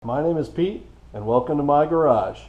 My name is Pete, and welcome to my garage.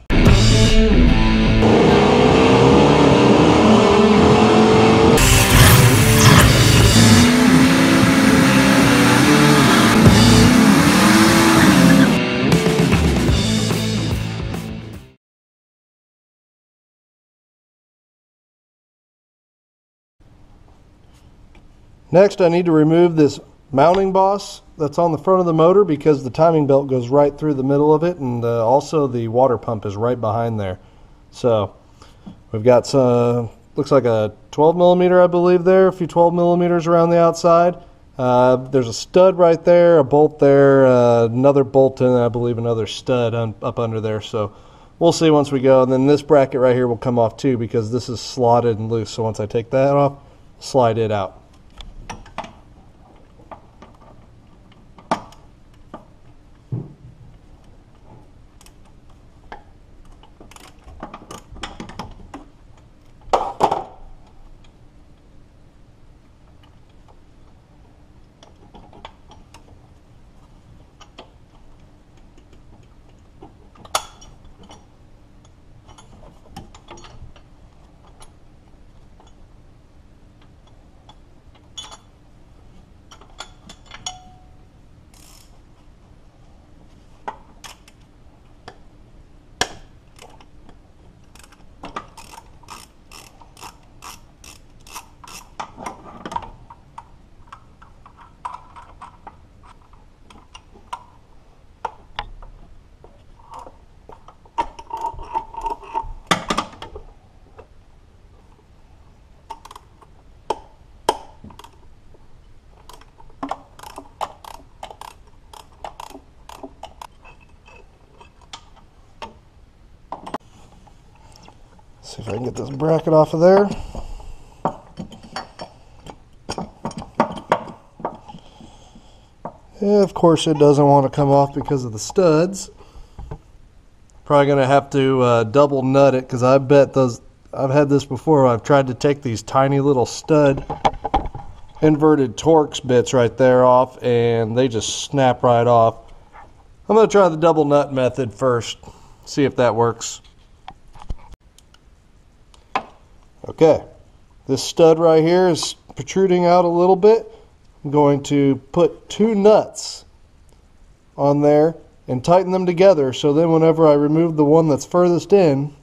Next, I need to remove this mounting boss that's on the front of the motor because the timing belt goes right through the middle of it, and also the water pump is right behind there. So we've got some, looks like a 12 millimeter, I believe, there, a few 12 millimeters around the outside. There's a stud right there, a bolt there, another bolt, and I believe another stud up under there. So we'll see once we go. And then this bracket right here will come off too because this is slotted and loose. So once I take that off, slide it out. See if I can get this bracket off of there. Yeah, of course it doesn't want to come off because of the studs. Probably going to have to double nut it because I bet those, I've had this before. I've tried to take these tiny little stud inverted Torx bits right there off and they just snap right off. I'm going to try the double nut method first, see if that works. Okay, this stud right here is protruding out a little bit. I'm going to put two nuts on there and tighten them together so then whenever I remove the one that's furthest in,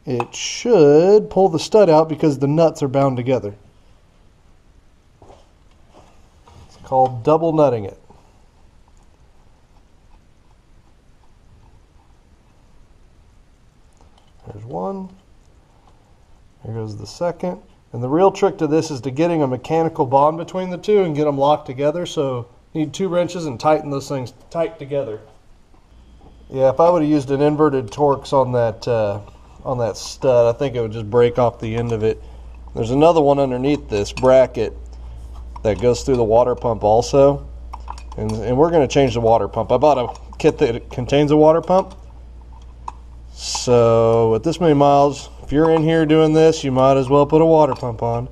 it should pull the stud out because the nuts are bound together. It's called double nutting it. There's one. Here goes the second. And the real trick to this is to getting a mechanical bond between the two and get them locked together. So you need 2 wrenches and tighten those things tight together. Yeah, if I would have used an inverted Torx on that stud, I think it would just break off the end of it. There's another one underneath this bracket that goes through the water pump also. And we're going to change the water pump. I bought a kit that contains a water pump. So with this many miles, if you're in here doing this, you might as well put a water pump on.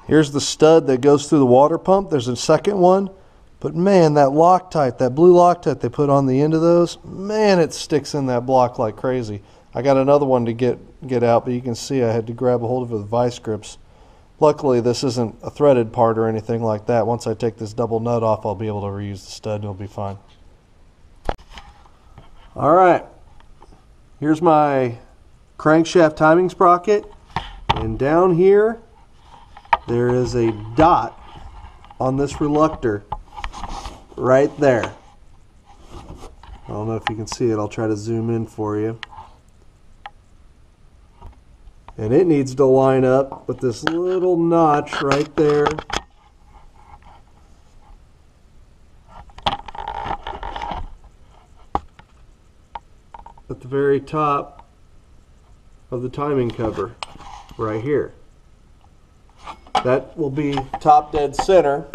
Here's the stud that goes through the water pump. There's a second one. But man, that Loctite, that blue Loctite they put on the end of those, man, it sticks in that block like crazy. I got another one to get out, but you can see I had to grab a hold of it with vice grips. Luckily, this isn't a threaded part or anything like that. Once I take this double nut off, I'll be able to reuse the stud and it'll be fine. All right. Here's my crankshaft timing sprocket, and down here there is a dot on this reluctor right there. I don't know if you can see it. I'll try to zoom in for you. And it needs to line up with this little notch right there. At the very top of the timing cover right here. That will be top dead center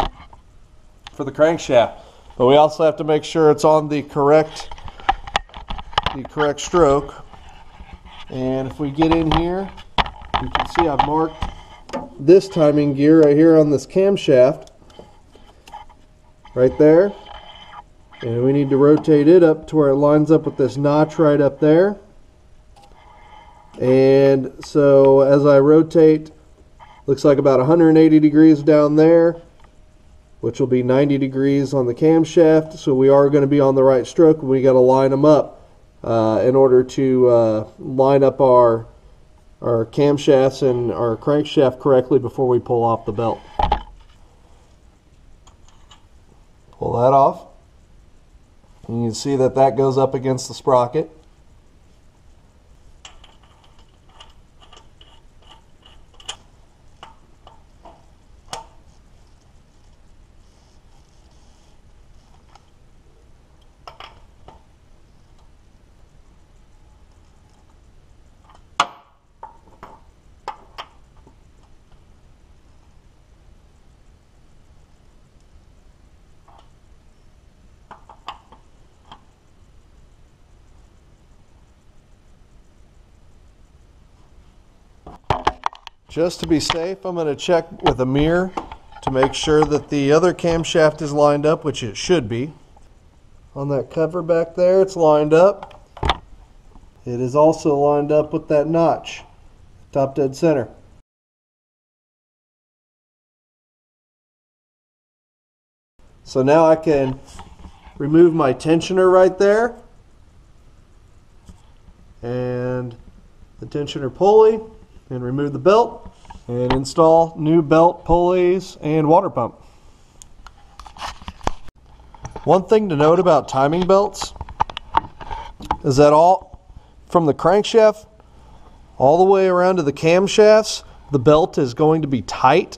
for the crankshaft, but we also have to make sure it's on the correct stroke. And if we get in here, you can see I've marked this timing gear right here on this camshaft. right there. And we need to rotate it up to where it lines up with this notch right up there. And so as I rotate, looks like about 180 degrees down there, which will be 90 degrees on the camshaft. So we are going to be on the right stroke. We got to line them up in order to line up our camshafts and our crankshaft correctly before we pull off the belt. Pull that off. And you can see that that goes up against the sprocket. Just to be safe, I'm going to check with a mirror to make sure that the other camshaft is lined up, which it should be. On that cover back there, it's lined up. It is also lined up with that notch, top dead center. So now I can remove my tensioner right there and the tensioner pulley, and remove the belt and install new belt, pulleys, and water pump. One thing to note about timing belts is that all from the crankshaft all the way around to the camshafts, the belt is going to be tight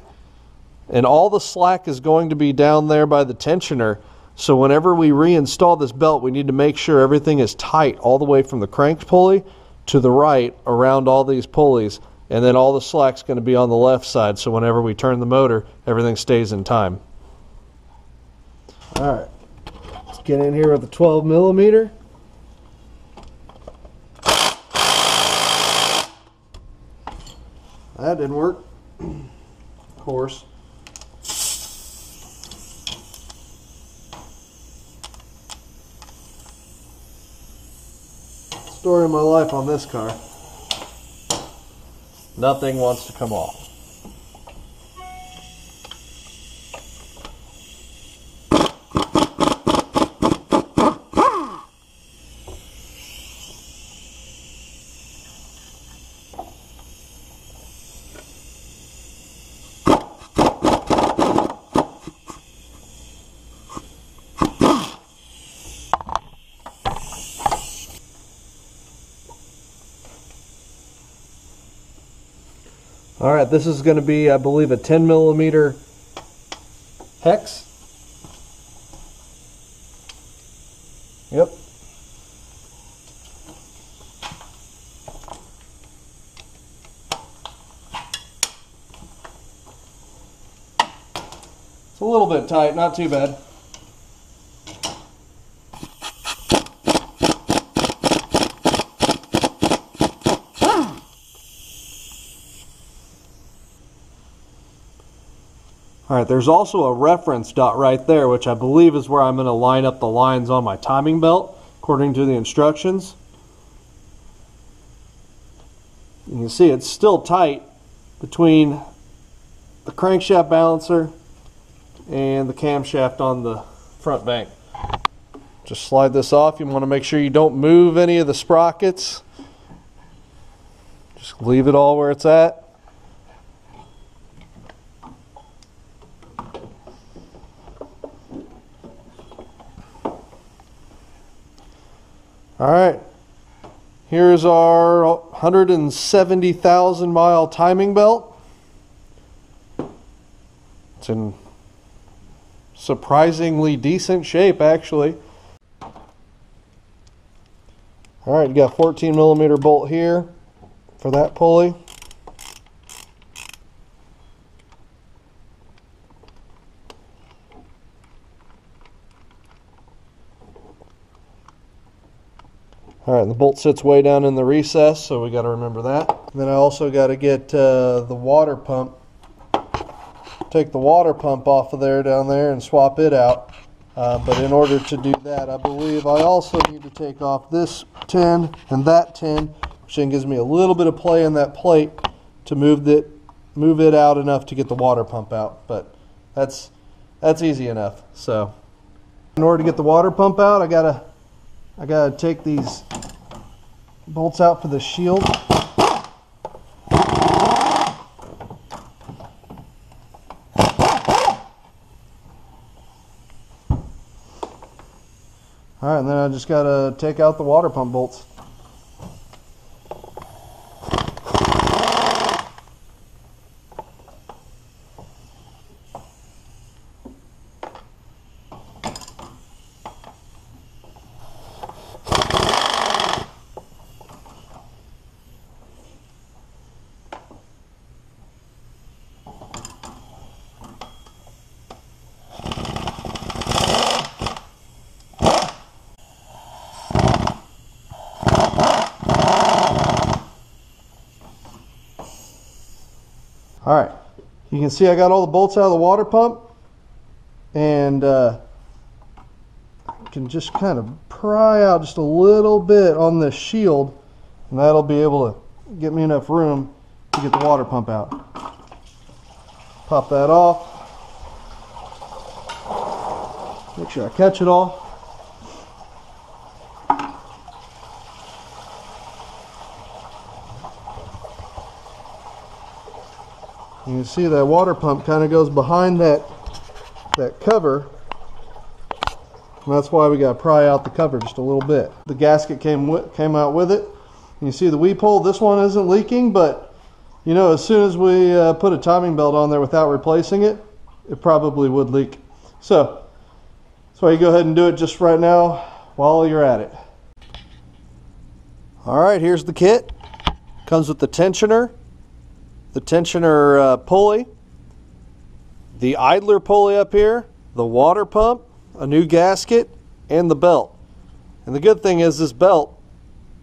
and all the slack is going to be down there by the tensioner. So whenever we reinstall this belt, we need to make sure everything is tight all the way from the crank pulley to the right around all these pulleys. And then all the slack's going to be on the left side, so whenever we turn the motor, everything stays in time. Alright, let's get in here with the 12 millimeter. That didn't work, of course. Story of my life on this car. Nothing wants to come off. Alright, this is going to be, I believe, a 10 millimeter hex. Yep. It's a little bit tight, not too bad. Alright, there's also a reference dot right there, which I believe is where I'm going to line up the lines on my timing belt, according to the instructions. You can see it's still tight between the crankshaft balancer and the camshaft on the front bank. Just slide this off. You want to make sure you don't move any of the sprockets. Just leave it all where it's at. Alright, here's our 170,000 mile timing belt. It's in surprisingly decent shape, actually. Alright, you got a 14 millimeter bolt here for that pulley. Alright, the bolt sits way down in the recess, so we got to remember that. And then I also got to get the water pump. Take the water pump off of there down there and swap it out. But in order to do that, I believe I also need to take off this tin and that tin, which then gives me a little bit of play in that plate to move it out enough to get the water pump out. But that's easy enough. So in order to get the water pump out, I gotta take these bolts out for the shield. All right, and then I just gotta take out the water pump bolts. All right, you can see I got all the bolts out of the water pump, and I can just kind of pry out just a little bit on this shield, and that'll be able to get me enough room to get the water pump out. Pop that off. Make sure I catch it all. You can see that water pump kind of goes behind that cover, and that's why we got to pry out the cover just a little bit. The gasket came out with it. You see the weep hole. This one isn't leaking, but you know, as soon as we put a timing belt on there without replacing it, it probably would leak. So that's why you go ahead and do it just right now while you're at it. All right, here's the kit. Comes with the tensioner pulley, the idler pulley up here, the water pump, a new gasket, and the belt. And the good thing is this belt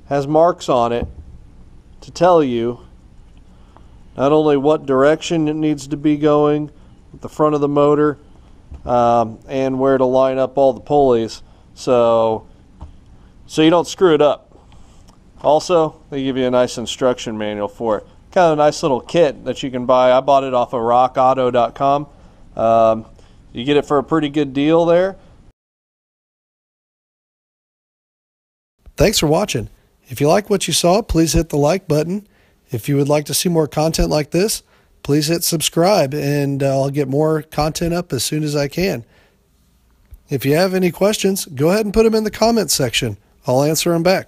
has marks on it to tell you not only what direction it needs to be going with the front of the motor, and where to line up all the pulleys so you don't screw it up. Also, they give you a nice instruction manual for it. Kind of a nice little kit that you can buy. I bought it off of rockauto.com. You get it for a pretty good deal there. Thanks for watching. If you like what you saw, please hit the like button. If you would like to see more content like this, please hit subscribe, and I'll get more content up as soon as I can. If you have any questions, go ahead and put them in the comments section. I'll answer them back.